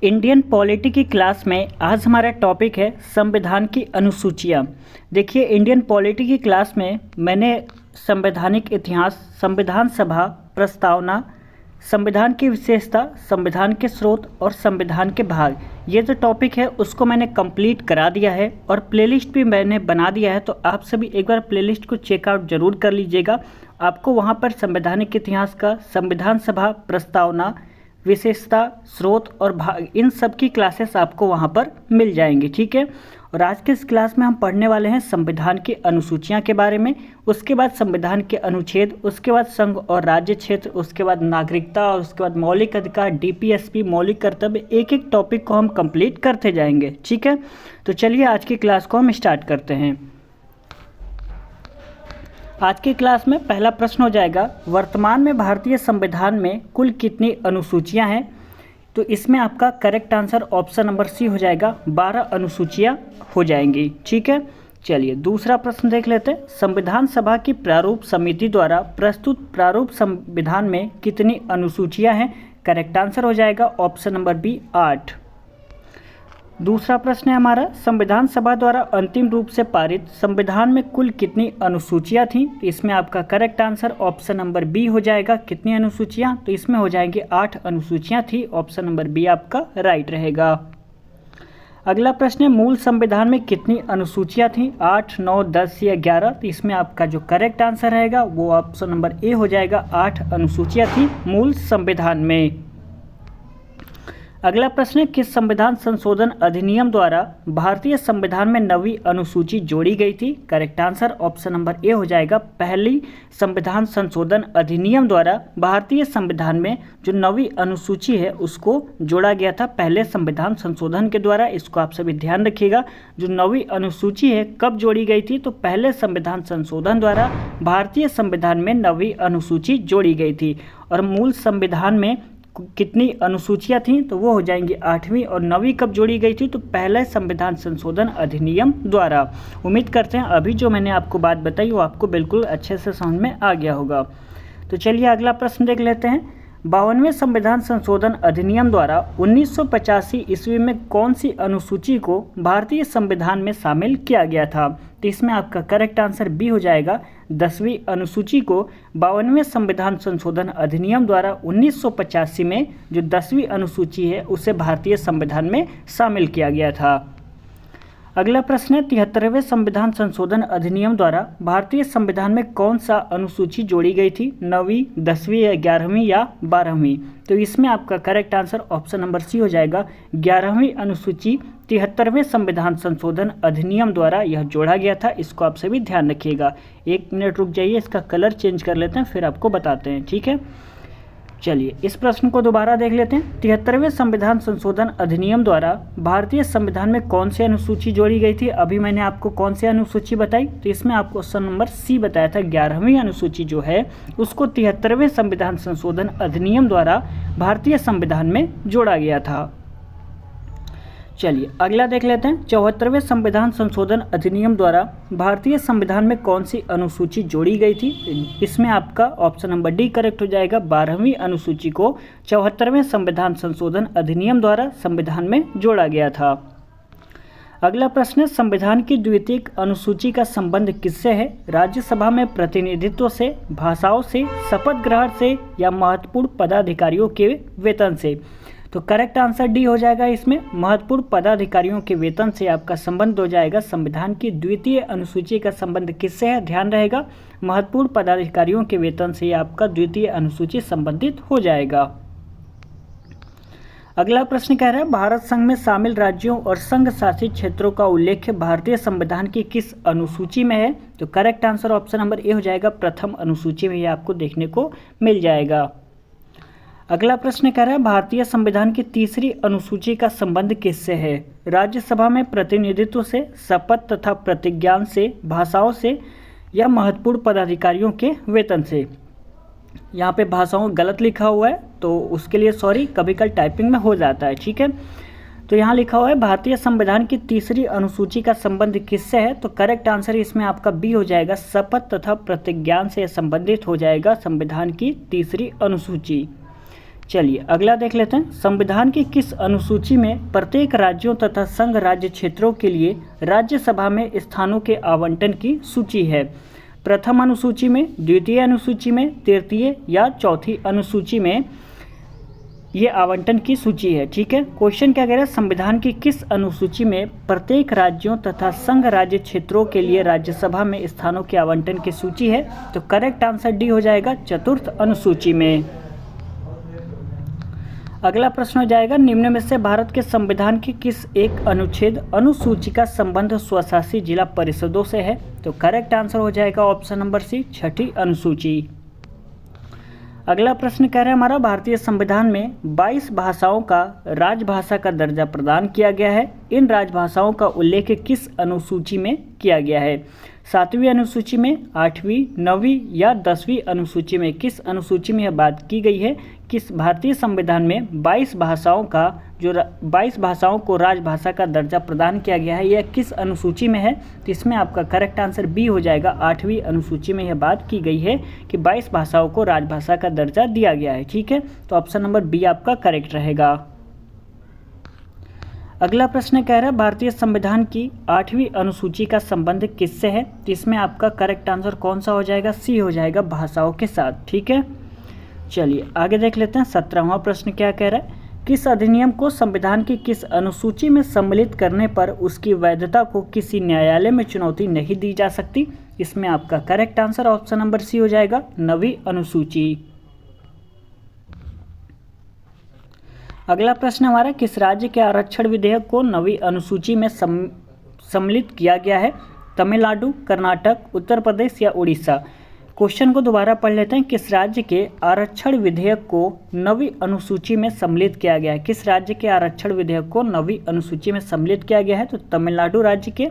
Indian polity की class में आज हमारा टॉपिक है संविधान की अनुसूचियाँ। देखिए, इंडियन पॉलिटी की क्लास में मैंने संवैधानिक इतिहास, संविधान सभा, प्रस्तावना, संविधान की विशेषता, संविधान के स्रोत और संविधान के भाग, ये जो टॉपिक है उसको मैंने कंप्लीट करा दिया है और प्लेलिस्ट भी मैंने बना दिया है। तो आप सभी एक बार प्लेलिस्ट को चेकआउट जरूर कर लीजिएगा। आपको वहाँ पर संवैधानिक इतिहास का, संविधान सभा, प्रस्तावना, विशेषता, स्रोत और भाग, इन सब की क्लासेस आपको वहाँ पर मिल जाएंगी। ठीक है। और आज के इस क्लास में हम पढ़ने वाले हैं संविधान की अनुसूचियाँ के बारे में, उसके बाद संविधान के अनुच्छेद, उसके बाद संघ और राज्य क्षेत्र, उसके बाद नागरिकता और उसके बाद मौलिक अधिकार, डीपीएसपी, मौलिक कर्तव्य। एक एक टॉपिक को हम कंप्लीट करते जाएंगे। ठीक है। तो चलिए आज की क्लास को हम स्टार्ट करते हैं। आज की क्लास में पहला प्रश्न हो जाएगा, वर्तमान में भारतीय संविधान में कुल कितनी अनुसूचियां हैं? तो इसमें आपका correct answer option number C हो जाएगा, 12 अनुसूचियां हो जाएंगी। ठीक है। चलिए दूसरा प्रश्न देख लेते हैं। संविधान सभा की प्रारूप समिति द्वारा प्रस्तुत प्रारूप संविधान में कितनी अनुसूचियां हैं? करेक्ट आंसर हो जाएगा ऑप्शन नंबर बी, 8। दूसरा प्रश्न है हमारा, संविधान सभा द्वारा अंतिम रूप से पारित संविधान में कुल कितनी अनुसूचियां थीं? तो इसमें आपका correct answer option number B हो जाएगा। कितनी अनुसूचियां? तो इसमें हो जाएंगी 8 अनुसूचियां थी। ऑप्शन नंबर बी आपका राइट रहेगा। अगला प्रश्न है, मूल संविधान में कितनी अनुसूचियां थीं? 8, 9, 10 या 11? तो इसमें आपका जो करेक्ट आंसर रहेगा वो ऑप्शन नंबर ए हो जाएगा। 8 अनुसूचियां थी मूल संविधान में। अगला प्रश्न है, किस संविधान संशोधन अधिनियम द्वारा भारतीय संविधान में नवी अनुसूची जोड़ी गई थी? Correct answer option number A हो जाएगा। पहली संविधान संशोधन अधिनियम द्वारा भारतीय संविधान में जो नवी अनुसूची है उसको जोड़ा गया था पहले संविधान संशोधन के द्वारा। इसको आप सभी ध्यान रखिएगा। जो नवी अनुसूची है कब जोड़ी गई थी? तो पहले संविधान संशोधन द्वारा भारतीय संविधान में नवी अनुसूची जोड़ी गई थी। और मूल संविधान में कितनी अनुसूचियां थीं? तो वो हो जाएंगी 8वीं। और 9वीं कब जोड़ी गई थी? तो पहले संविधान संशोधन अधिनियम द्वारा। उम्मीद करते हैं अभी जो मैंने आपको बात बताई वो आपको बिल्कुल अच्छे से समझ में आ गया होगा। तो चलिए अगला प्रश्न देख लेते हैं। 52वें संविधान संशोधन अधिनियम द्वारा 1985 ईस्वी में कौन सी अनुसूची को भारतीय संविधान में शामिल किया गया था? तो इसमें आपका करेक्ट आंसर बी हो जाएगा। 10वीं अनुसूची को 52वें संविधान संशोधन अधिनियम द्वारा 1985 में जो 10वीं अनुसूची है उसे भारतीय संविधान में शामिल किया गया था। अगला प्रश्न है, 73वें संविधान संशोधन अधिनियम द्वारा भारतीय संविधान में कौन सा अनुसूची जोड़ी गई थी? 9वीं, 10वीं या 11वीं या 12वीं? तो इसमें आपका correct answer option number C हो जाएगा। 11वीं अनुसूची 73वें संविधान संशोधन अधिनियम द्वारा यह जोड़ा गया था। इसको आप सभी ध्यान रखिएगा। 1 मिनट रुक जाइए, इसका कलर चेंज कर लेते हैं फिर आपको बताते हैं। ठीक है। चलिए इस प्रश्न को दोबारा देख लेते हैं। 73वें संविधान संशोधन अधिनियम द्वारा भारतीय संविधान में कौन सी अनुसूची जोड़ी गई थी? अभी मैंने आपको कौन सी अनुसूची बताई? तो इसमें आपको ऑप्शन नंबर सी बताया था। 11वीं अनुसूची जो है उसको 73वें संविधान संशोधन अधिनियम द्वारा भारतीय संविधान में जोड़ा गया था। चलिए अगला देख लेते हैं। 74वें संविधान संशोधन अधिनियम द्वारा भारतीय संविधान में कौन सी अनुसूची जोड़ी गई थी? इसमें आपका ऑप्शन नंबर डी करेक्ट हो जाएगा। 12वीं अनुसूची को 74वें संविधान संशोधन अधिनियम द्वारा संविधान में जोड़ा गया था। अगला प्रश्न है, संविधान की द्वितीयक अनुसूची का संबंध किससे है? राज्यसभा में प्रतिनिधित्व से, भाषाओं से, शपथ ग्रहण से या महत्वपूर्ण पदाधिकारियों के वेतन से? तो करेक्ट आंसर डी हो जाएगा। इसमें महत्वपूर्ण पदाधिकारियों के वेतन से आपका संबंध हो जाएगा। संविधान की द्वितीय अनुसूची का संबंध किससे है? ध्यान रहेगा, महत्वपूर्ण पदाधिकारियों के वेतन से आपका द्वितीय अनुसूची संबंधित हो जाएगा। अगला प्रश्न कह रहा है, भारत संघ में शामिल राज्यों और संघ शासित क्षेत्रों का उल्लेख भारतीय संविधान की किस अनुसूची में है? तो correct answer option number A हो जाएगा। प्रथम अनुसूची में ये आपको देखने को मिल जाएगा। अगला प्रश्न कह रहा है, भारतीय संविधान की तीसरी अनुसूची का संबंध किससे है? राज्यसभा में प्रतिनिधित्व से, शपथ तथा प्रतिज्ञान से, भाषाओं से या महत्वपूर्ण पदाधिकारियों के वेतन से? यहाँ पे भाषाओं गलत लिखा हुआ है तो उसके लिए सॉरी, कभी कल टाइपिंग में हो जाता है। ठीक है। तो यहाँ लिखा हुआ है भारतीय संविधान की तीसरी अनुसूची का संबंध किससे है? तो करेक्ट आंसर इसमें आपका बी हो जाएगा। शपथ तथा प्रतिज्ञान से संबंधित हो जाएगा संविधान की तीसरी अनुसूची। चलिए अगला देख लेते हैं। संविधान की किस अनुसूची में प्रत्येक राज्यों तथा संघ राज्य क्षेत्रों के लिए राज्यसभा में स्थानों के आवंटन की सूची है? प्रथम अनुसूची में, द्वितीय अनुसूची में, तृतीय या चौथी अनुसूची में ये आवंटन की सूची है। ठीक है, क्वेश्चन क्या कह रहा है, संविधान की किस अनुसूची में प्रत्येक राज्यों तथा संघ राज्य क्षेत्रों के लिए राज्यसभा में स्थानों के आवंटन की सूची है? तो करेक्ट आंसर डी हो जाएगा, चतुर्थ अनुसूची में। अगला प्रश्न हो जाएगा, निम्न में से भारत के संविधान की किस एक अनुच्छेद अनुसूची का संबंध स्वशासी जिला परिषदों से है? तो करेक्ट आंसर हो जाएगा ऑप्शन नंबर सी, छठी अनुसूची। अगला प्रश्न कह रहा है हमारा, भारतीय संविधान में 22 भाषाओं का राजभाषा का दर्जा प्रदान किया गया है। इन राजभाषाओं का उल्लेख किस अनुसूची में किया गया है? 7वीं अनुसूची में, 8वीं, 9वीं या 10वीं अनुसूची में? किस अनुसूची में यह बात की गई है किस भारतीय संविधान में 22 भाषाओं को राजभाषा का दर्जा प्रदान किया गया है, यह किस अनुसूची में है? तो इसमें आपका करेक्ट आंसर बी हो जाएगा, 8वीं अनुसूची में यह बात की गई है कि 22 भाषाओं को राजभाषा का दर्जा दिया गया है। ठीक है, तो ऑप्शन नंबर बी आपका करेक्ट रहेगा। अगला प्रश्न कह रहा है, भारतीय संविधान की 8वीं अनुसूची का संबंध किससे है? तो इसमें आपका करेक्ट आंसर कौन सा हो जाएगा? सी हो जाएगा, भाषाओं के साथ। ठीक है, चलिए आगे देख लेते हैं। 17वां प्रश्न क्या कह रहा है, किस अधिनियम को संविधान की किस अनुसूची में सम्मिलित करने पर उसकी वैधता को किसी न्यायालय में चुनौती नहीं दी जा सकती? इसमें आपका correct answer option number C हो जाएगा, 9वीं अनुसूची। अगला प्रश्न हमारा, किस राज्य के आरक्षण विधेयक को 9वीं अनुसूची में सम्मिलित किया गया है? तमिलनाडु, कर्नाटक, उत्तर प्रदेश या उड़ीसा? क्वेश्चन को दोबारा पढ़ लेते हैं। किस राज्य के आरक्षण विधेयक को 9वीं अनुसूची में सम्मिलित किया गया है? किस राज्य के आरक्षण विधेयक को 9वीं अनुसूची में सम्मिलित किया गया है? तो तमिलनाडु राज्य के,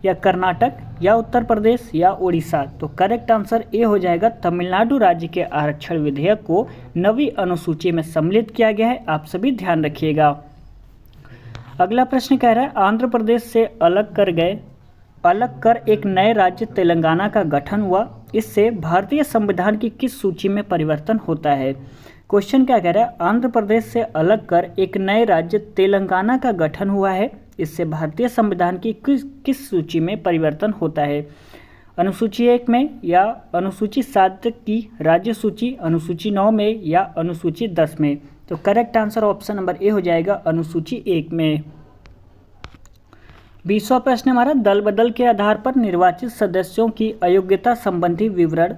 या कर्नाटक, या उत्तर प्रदेश, या उड़ीसा? तो करेक्ट आंसर ए हो जाएगा, तमिलनाडु राज्य के आरक्षण विधेयक को 9वीं अनुसूची में सम्मिलित किया गया है। आप सभी ध्यान रखिएगा। अगला प्रश्न कह रहा है, आंध्र प्रदेश से अलग कर एक नए राज्य तेलंगाना का गठन हुआ, इससे भारतीय संविधान की किस सूची में परिवर्तन होता है? क्वेश्चन क्या कह रहा है, आंध्र प्रदेश से अलग कर एक नए राज्य तेलंगाना का गठन हुआ है, इससे भारतीय संविधान की किस सूची में परिवर्तन होता है? अनुसूची 1 में, या अनुसूची 7 की राज्य सूची, अनुसूची 9 में, या अनुसूची 10 में? तो correct answer option number A हो जाएगा, अनुसूची 1 में। 20वां प्रश्न हमारा, दल बदल के आधार पर निर्वाचित सदस्यों की अयोग्यता संबंधी विवरण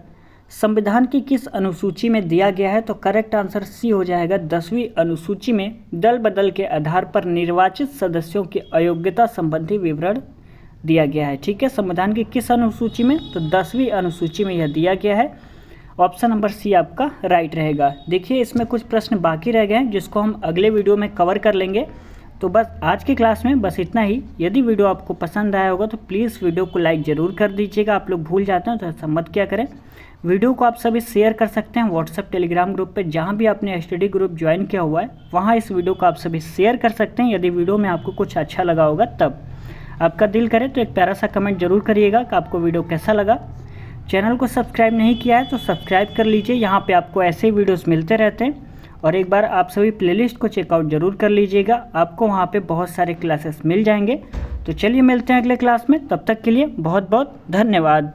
संविधान की किस अनुसूची में दिया गया है? तो करेक्ट आंसर सी हो जाएगा, 10वीं अनुसूची में दल बदल के आधार पर निर्वाचित सदस्यों की अयोग्यता संबंधी विवरण दिया गया है। ठीक है, संविधान की किस अनुसूची में? तो 10वीं अनुसूची में यह दिया गया है। ऑप्शन नंबर सी आपका राइट रहेगा। देखिए इसमें कुछ प्रश्न बाकी रह गए हैं जिसको हम अगले वीडियो में कवर कर लेंगे। तो बस आज की क्लास में बस इतना ही। यदि वीडियो आपको पसंद आया होगा तो प्लीज़ वीडियो को लाइक ज़रूर कर दीजिएगा। आप लोग भूल जाते हैं तो ऐसा मत क्या करें। वीडियो को आप सभी शेयर कर सकते हैं व्हाट्सएप टेलीग्राम ग्रुप पे, जहाँ भी आपने स्टडी ग्रुप ज्वाइन किया हुआ है वहाँ इस वीडियो को आप सभी शेयर कर सकते हैं। यदि वीडियो में आपको कुछ अच्छा लगा होगा तब आपका दिल करे तो एक प्यारा सा कमेंट जरूर करिएगा कि आपको वीडियो कैसा लगा। चैनल को सब्सक्राइब नहीं किया है तो सब्सक्राइब कर लीजिए, यहाँ पे आपको ऐसे ही वीडियोस मिलते रहते हैं। और एक बार आप सभी प्लेलिस्ट को चेकआउट जरूर कर लीजिएगा, आपको वहाँ पे बहुत सारे क्लासेस मिल जाएंगे। तो चलिए मिलते हैं अगले क्लास में, तब तक के लिए बहुत बहुत धन्यवाद।